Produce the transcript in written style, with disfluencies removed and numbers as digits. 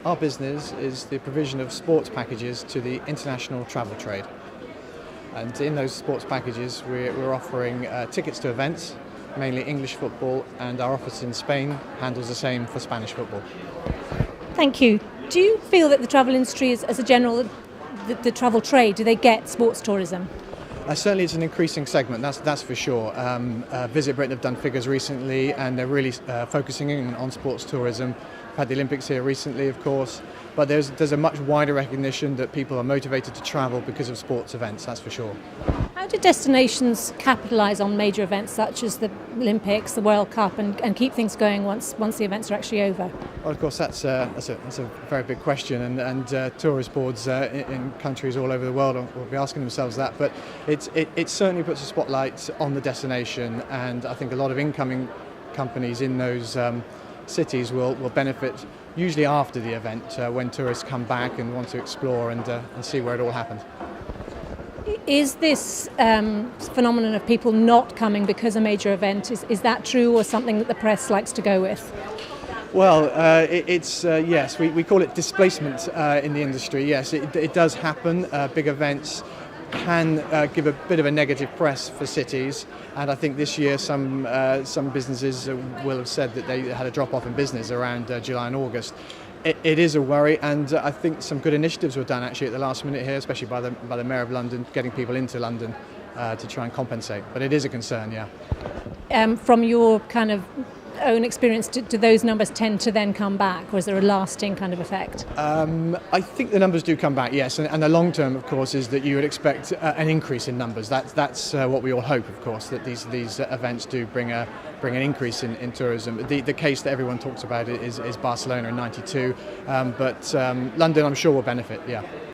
Our business is the provision of sports packages to the international travel trade. And in those sports packages, we're offering tickets to events, mainly English football, and our office in Spain handles the same for Spanish football. Thank you. Do you feel that the travel industry, as a general, the travel trade, do they get sports tourism? Certainly it's an increasing segment, that's for sure. Visit Britain have done figures recently and they're really focusing in on sports tourism. We've had the Olympics here recently, of course, but there's a much wider recognition that people are motivated to travel because of sports events, that's for sure. How do destinations capitalise on major events such as the Olympics, the World Cup, and keep things going once the events are actually over? Well, of course, that's a very big question, and tourist boards in countries all over the world will be asking themselves that. But it certainly puts a spotlight on the destination, and I think a lot of incoming companies in those cities will benefit usually after the event when tourists come back and want to explore and see where it all happened. Is this phenomenon of people not coming because a major event, is that true or something that the press likes to go with? Well, yes, we call it displacement in the industry. Yes, it does happen. Big events can give a bit of a negative press for cities, and I think this year some businesses will have said that they had a drop-off in business around July and August. It is a worry, and I think some good initiatives were done actually at the last minute here, especially by the Mayor of London, getting people into London to try and compensate. But it is a concern, yeah. From your kind of own experience, do those numbers tend to then come back, or is there a lasting kind of effect? I think the numbers do come back, yes, and the long term, of course, is that you would expect an increase in numbers. That's what we all hope, of course, that these events do bring an increase in tourism. The case that everyone talks about is Barcelona in '92, but London, I'm sure, will benefit, yeah.